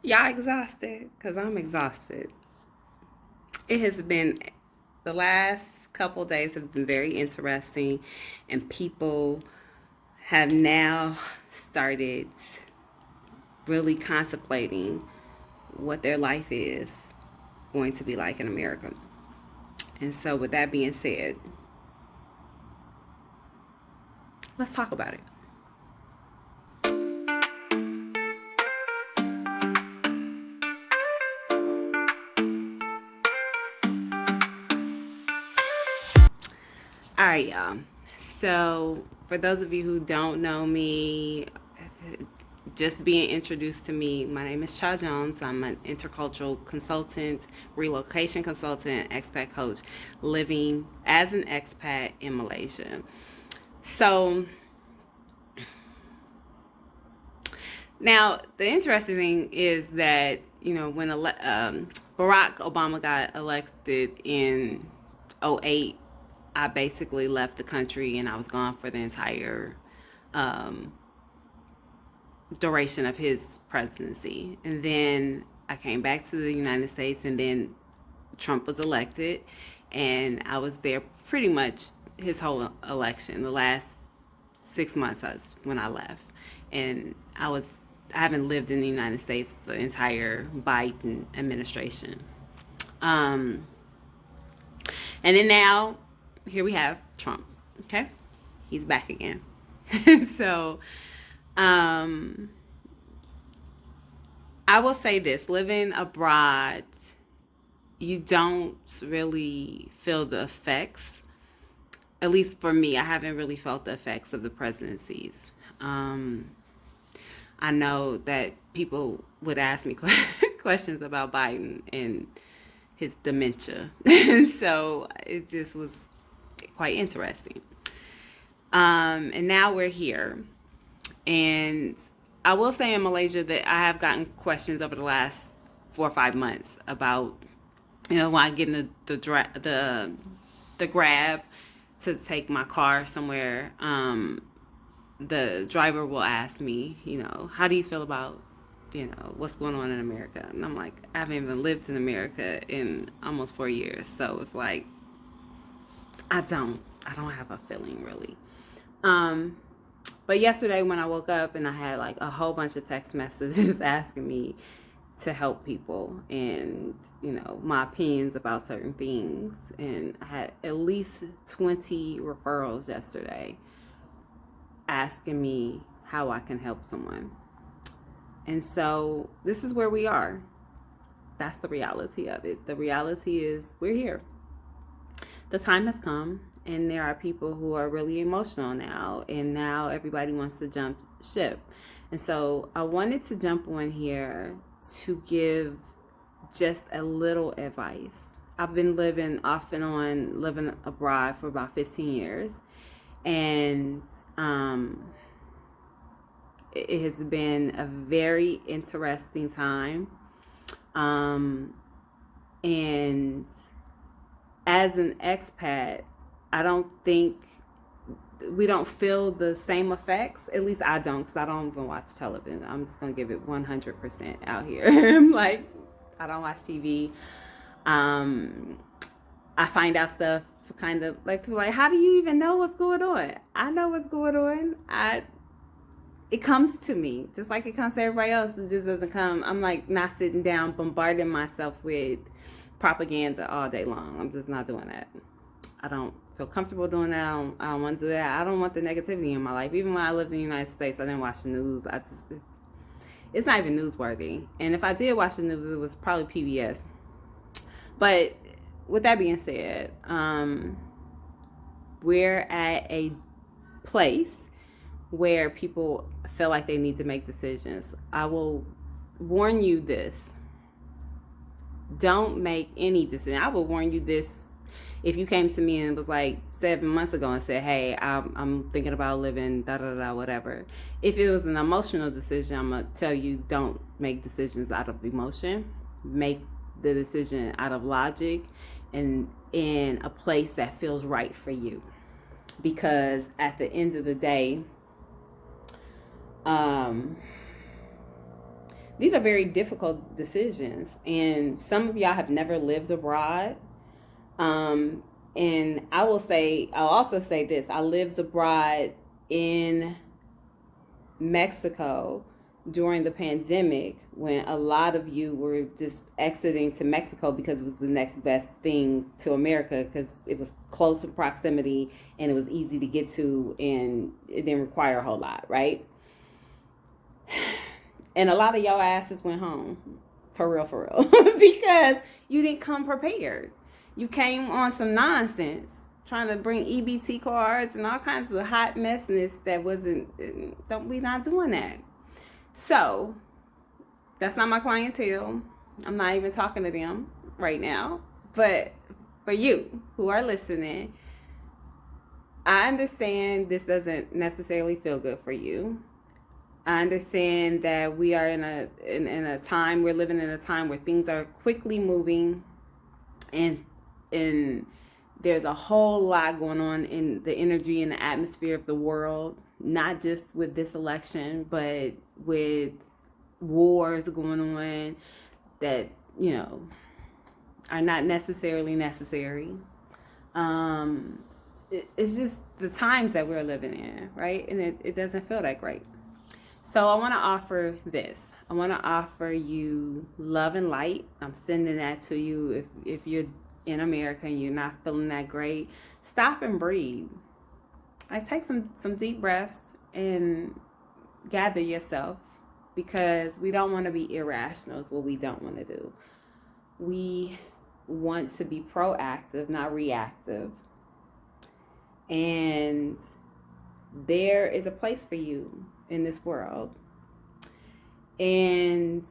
Y'all exhausted? Because I'm exhausted. It has been, the last couple days have been very interesting, and people have now started really contemplating what their life is going to be like in America. And so, with that being said, let's talk about it. All right, y'all. So, for those of you who don't know me, just being introduced to me, my name is Cha Jones. I'm an intercultural consultant, relocation consultant, expat coach, living as an expat in Malaysia. So, now the interesting thing is that, when Barack Obama got elected in '08, I basically left the country and I was gone for the entire um, duration of his presidency. And then I came back to the United States, and then Trump was elected, and I was there pretty much his whole election. The last 6 months was when I left, and I haven't lived in the United States the entire Biden administration. Um, and then now, here we have Trump. Okay, he's back again. So, um, I will say this: living abroad, you don't really feel the effects. At least for me, I haven't really felt the effects of the presidencies. Um, I know that people would ask me questions about Biden and his dementia. So it just was quite interesting. And now we're here. And I will say in Malaysia that I have gotten questions over the last 4 or 5 months about, when I get in the grab to take my car somewhere. The driver will ask me, how do you feel about, what's going on in America? And I'm like, I haven't even lived in America in almost 4 years. So it's like, I don't have a feeling really. But yesterday when I woke up and I had like a whole bunch of text messages asking me to help people and, my opinions about certain things. And I had at least 20 referrals yesterday asking me how I can help someone. And so this is where we are. That's the reality of it. The reality is we're here. The time has come, and there are people who are really emotional now, and now everybody wants to jump ship. And so I wanted to jump on here to give just a little advice. I've been living off and on, living abroad for about 15 years. And it has been a very interesting time. And as an expat, I don't think we don't feel the same effects. At least I don't, because I don't even watch television. I'm just going to give it 100% out here. I'm like, I don't watch TV. I find out stuff kind of like people like, how do you even know what's going on? I know what's going on. It comes to me just like it comes to everybody else. It just doesn't come. I'm like not sitting down bombarding myself with propaganda all day long. I'm just not doing that. I don't feel comfortable doing that. I don't want to do that. I don't want the negativity in my life. Even when I lived in the United States, I didn't watch the news. It's not even newsworthy. And if I did watch the news, it was probably PBS. But with that being said, we're at a place where people feel like they need to make decisions. I will warn you this. Don't make any decision. I will warn you this. If you came to me and was like 7 months ago and said, hey, I'm thinking about living, whatever. If it was an emotional decision, I'm going to tell you, don't make decisions out of emotion. Make the decision out of logic and in a place that feels right for you. Because at the end of the day, these are very difficult decisions. And some of y'all have never lived abroad. And I'll also say this: I lived abroad in Mexico during the pandemic when a lot of you were just exiting to Mexico because it was the next best thing to America, because it was close in proximity and it was easy to get to and it didn't require a whole lot, right? And a lot of y'all asses went home, for real, because you didn't come prepared. You came on some nonsense, trying to bring EBT cards and all kinds of hot messiness that wasn't, we not doing that. So, that's not my clientele. I'm not even talking to them right now. But for you who are listening, I understand this doesn't necessarily feel good for you. I understand that we are in a time, we're living in a time where things are quickly moving, and there's a whole lot going on in the energy and the atmosphere of the world, not just with this election, but with wars going on that, are not necessarily necessary. It's just the times that we're living in, right? And it doesn't feel that great. So I want to offer this. I want to offer you love and light. I'm sending that to you. If you're in America and you're not feeling that great, stop and breathe. I take some deep breaths and gather yourself, because we don't want to be irrational is what we don't want to do. We want to be proactive, not reactive. And there is a place for you in this world. And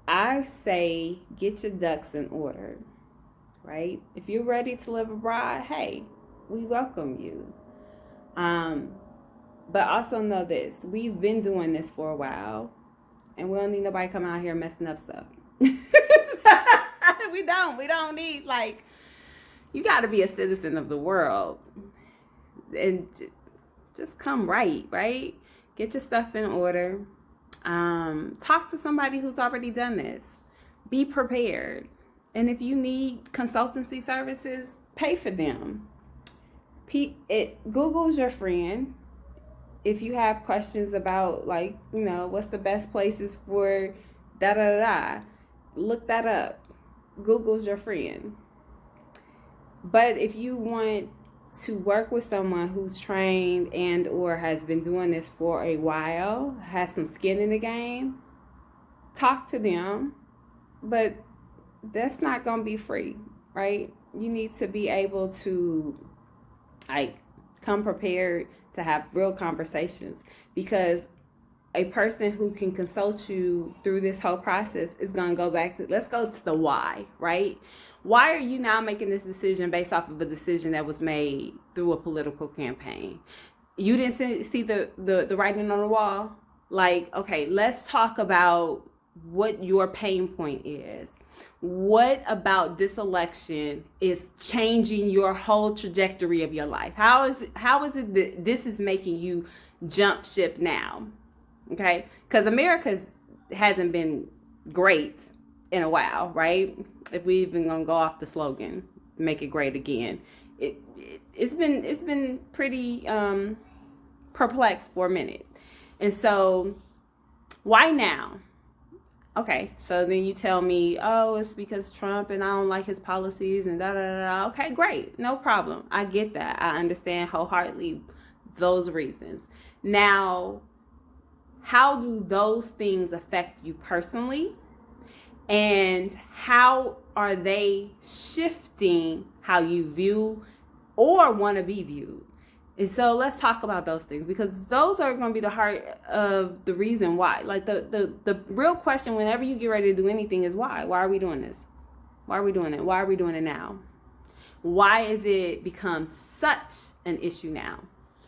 I say, get your ducks in order, right? If you're ready to live abroad, hey, we welcome you. But also know this: we've been doing this for a while, and we don't need nobody coming out here messing up stuff. We don't need, you got to be a citizen of the world and just come right? Get your stuff in order. Talk to somebody who's already done this. Be prepared. And if you need consultancy services, pay for them. Google's your friend. If you have questions about, what's the best places for da-da-da-da, look that up. Google's your friend. But if you want to work with someone who's trained and or has been doing this for a while, has some skin in the game, talk to them. But that's not going to be free, right? You need to be able to come prepared to have real conversations, because a person who can consult you through this whole process is going to go back to, let's go to the why, right? Why are you now making this decision based off of a decision that was made through a political campaign? You didn't see the writing on the wall? Okay, let's talk about what your pain point is. What about this election is changing your whole trajectory of your life? How is it that this is making you jump ship now? Okay, because America hasn't been great in a while, right? If we even gonna go off the slogan, make it great again, it's been pretty perplexed for a minute. And so why now? Okay, so then you tell me, oh, it's because Trump and I don't like his policies and da-da-da-da. Okay, great. No problem. I get that. I understand wholeheartedly those reasons. Now, how do those things affect you personally? And how are they shifting how you view or want to be viewed? And so let's talk about those things, because those are going to be the heart of the reason why. The real question whenever you get ready to do anything is why. Why are we doing this? Why are we doing it? Why are we doing it now? Why is it become such an issue now,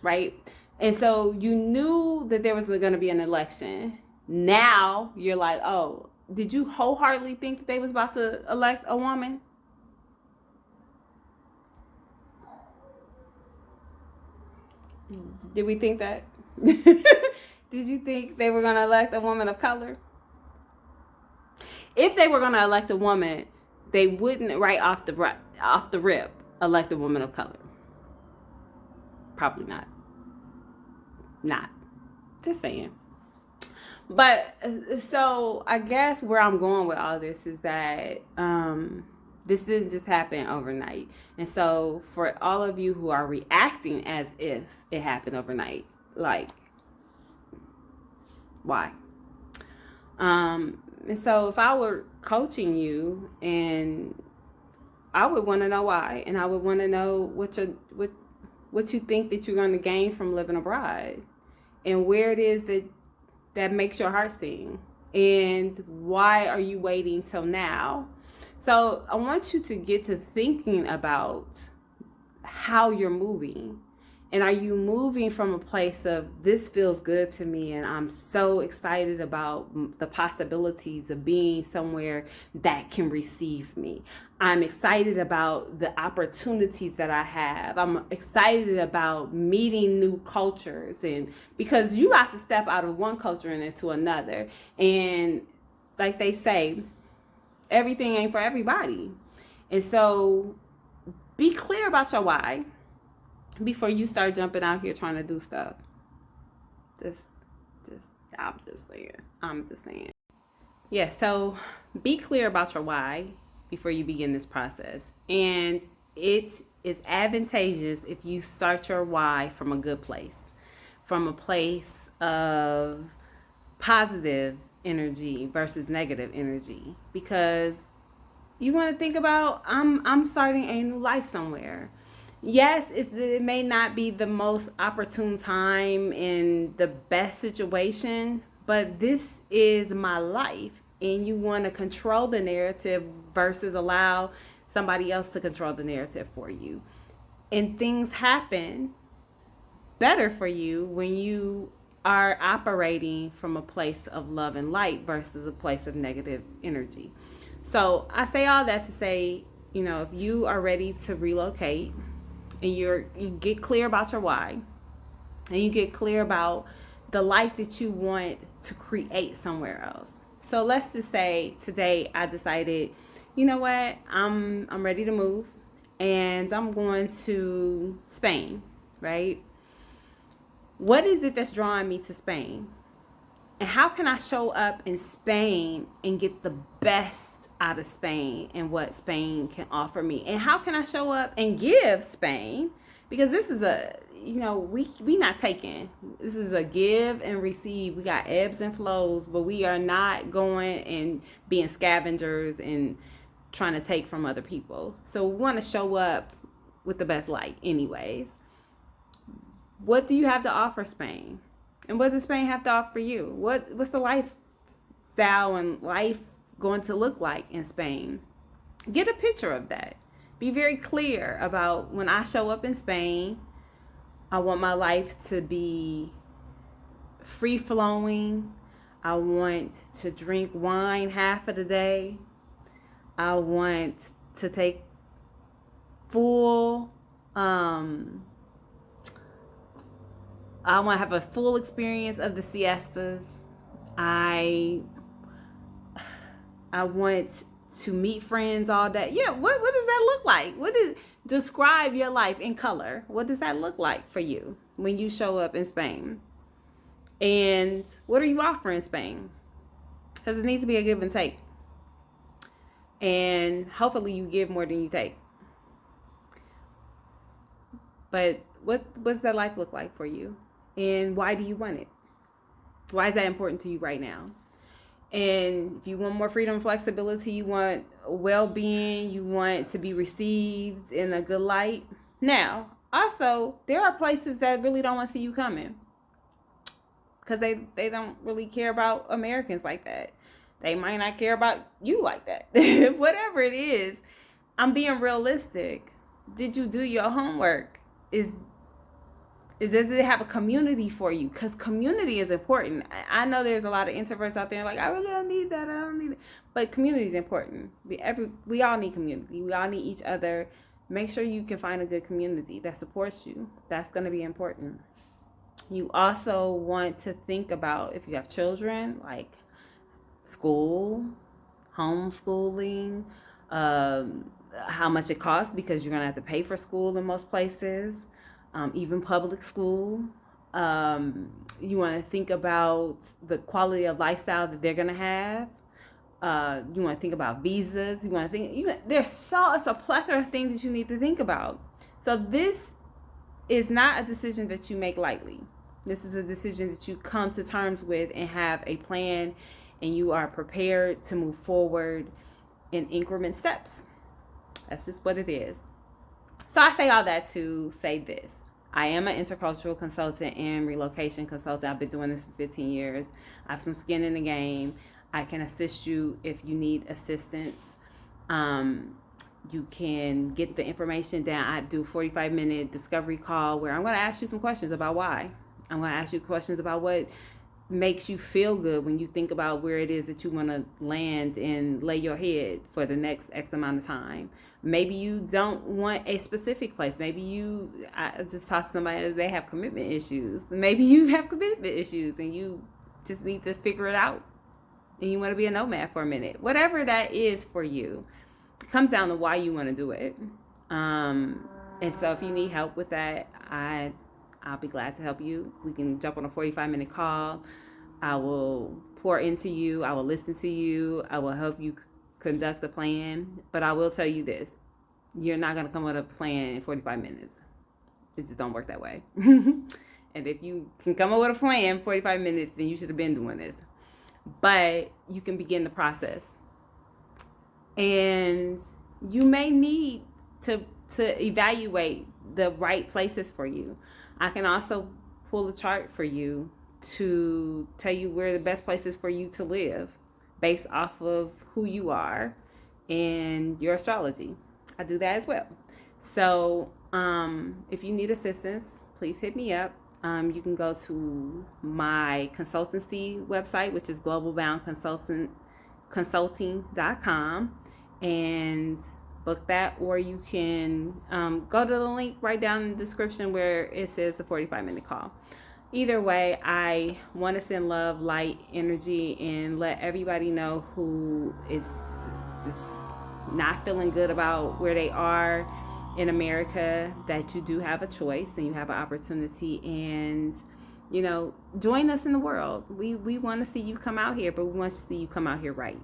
right? And so you knew that there was going to be an election. Now you're like, oh, did you wholeheartedly think that they was about to elect a woman? Did we think that? Did you think they were going to elect a woman of color? If they were going to elect a woman, they wouldn't right off the rip elect a woman of color. Probably not. Not. Just saying. But so I guess where I'm going with all this is that this didn't just happen overnight. And so for all of you who are reacting as if it happened overnight, like, why? And so if I were coaching you, and I would want to know why, and I would want to know what you think that you're going to gain from living abroad, and where it is that makes your heart sing, and why are you waiting till now? So I want you to get to thinking about how you're moving. And are you moving from a place of, this feels good to me and I'm so excited about the possibilities of being somewhere that can receive me. I'm excited about the opportunities that I have. I'm excited about meeting new cultures, and because you have to step out of one culture and into another. And like they say, everything ain't for everybody. And so be clear about your why before you start jumping out here trying to do stuff. I'm just saying. Yeah, so be clear about your why before you begin this process. And it is advantageous if you start your why from a good place, from a place of positive energy versus negative energy, because you want to think about, I'm starting a new life somewhere. Yes, it may not be the most opportune time in the best situation, but this is my life, and you want to control the narrative versus allow somebody else to control the narrative for you. And things happen better for you when you are operating from a place of love and light versus a place of negative energy. So I say all that to say, if you are ready to relocate, and you get clear about your why, and you get clear about the life that you want to create somewhere else. So let's just say today I decided, you know what, I'm ready to move, and I'm going to Spain, right? What is it that's drawing me to Spain? And how can I show up in Spain and get the best out of Spain and what Spain can offer me? And how can I show up and give Spain? Because this is we not taking. This is a give and receive. We got ebbs and flows, but we are not going and being scavengers and trying to take from other people. So we want to show up with the best light anyways. What do you have to offer Spain? And what does Spain have to offer you? What's the lifestyle and life going to look like in Spain? Get a picture of that. Be very clear about, when I show up in Spain, I want my life to be free flowing. I want to drink wine half of the day. I want to take full I want to have a full experience of the siestas. I want to meet friends all day. Yeah, what does that look like? Describe your life in color. What does that look like for you when you show up in Spain? And what are you offering Spain? Because it needs to be a give and take. And hopefully you give more than you take. But what does that life look like for you? And why do you want it? Why is that important to you right now? And if you want more freedom and flexibility, you want well-being, you want to be received in a good light. Now, also, there are places that really don't want to see you coming, because they don't really care about Americans like that. They might not care about you like that. Whatever it is, I'm being realistic. Did you do your homework? Does it have a community for you? Because community is important. I know there's a lot of introverts out there like, I really don't need that. I don't need it. But community is important. We all need community. We all need each other. Make sure you can find a good community that supports you. That's going to be important. You also want to think about, if you have children, like school, homeschooling, how much it costs because you're going to have to pay for school in most places, even public school. You want to think about the quality of lifestyle that they're going to have. You want to think about visas. You want to think, it's a plethora of things that you need to think about. So this is not a decision that you make lightly. This is a decision that you come to terms with and have a plan, and you are prepared to move forward in increment steps. That's just what it is. So I say all that to say this. I am an intercultural consultant and relocation consultant. I've been doing this for 15 years. I have some skin in the game. I can assist you if you need assistance. You can get the information down. I do a 45-minute discovery call where I'm going to ask you some questions about why. I'm going to ask you questions about what makes you feel good when you think about where it is that you want to land and lay your head for the next X amount of time. Maybe you don't want a specific place. I just talked to somebody that they have commitment issues. Maybe you have commitment issues and you just need to figure it out. And you want to be a nomad for a minute. Whatever that is for you, it comes down to why you want to do it. And so if you need help with that, I'll be glad to help you. We can jump on a 45-minute call. I will pour into you. I will listen to you. I will help you conduct a plan. But I will tell you this. You're not going to come with a plan in 45 minutes. It just don't work that way. And if you can come up with a plan in 45 minutes, then you should have been doing this. But you can begin the process. And you may need to evaluate the right places for you. I can also pull a chart for you to tell you where the best places for you to live based off of who you are and your astrology. I do that as well. So if you need assistance, please hit me up. You can go to my consultancy website, which is globalboundconsulting.com, and book that, or you can go to the link right down in the description where it says the 45-minute call. Either way, I want to send love, light, energy, and let everybody know who is just not feeling good about where they are in America, that you do have a choice and you have an opportunity, and join us in the world. We want to see you come out here, but we want to see you come out here right.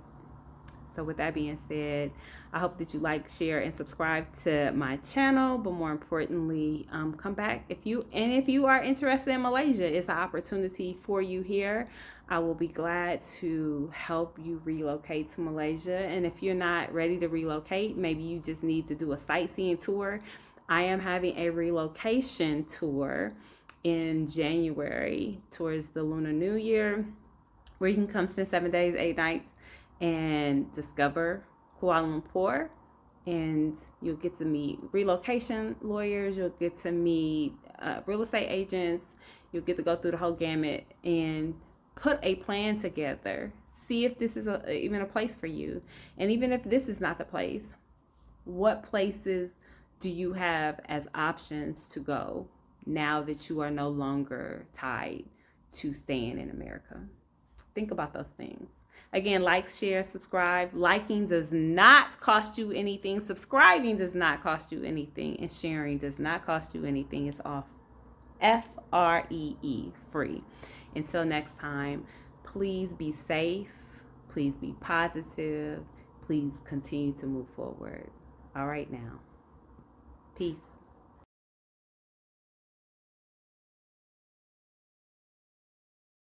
So with that being said, I hope that you like, share, and subscribe to my channel. But more importantly, come back. If you are interested in Malaysia, it's an opportunity for you here. I will be glad to help you relocate to Malaysia. And if you're not ready to relocate, maybe you just need to do a sightseeing tour. I am having a relocation tour in January towards the Lunar New Year, where you can come spend 7 days, 8 nights, and discover Kuala Lumpur. And you'll get to meet relocation lawyers, you'll get to meet real estate agents, you'll get to go through the whole gamut and put a plan together. See if this is even a place for you. And even if this is not the place, what places do you have as options to go now that you are no longer tied to staying in America? Think about those things. Again, like, share, subscribe. Liking does not cost you anything. Subscribing does not cost you anything. And sharing does not cost you anything. It's all FREE, free. Until next time, please be safe. Please be positive. Please continue to move forward. All right now. Peace.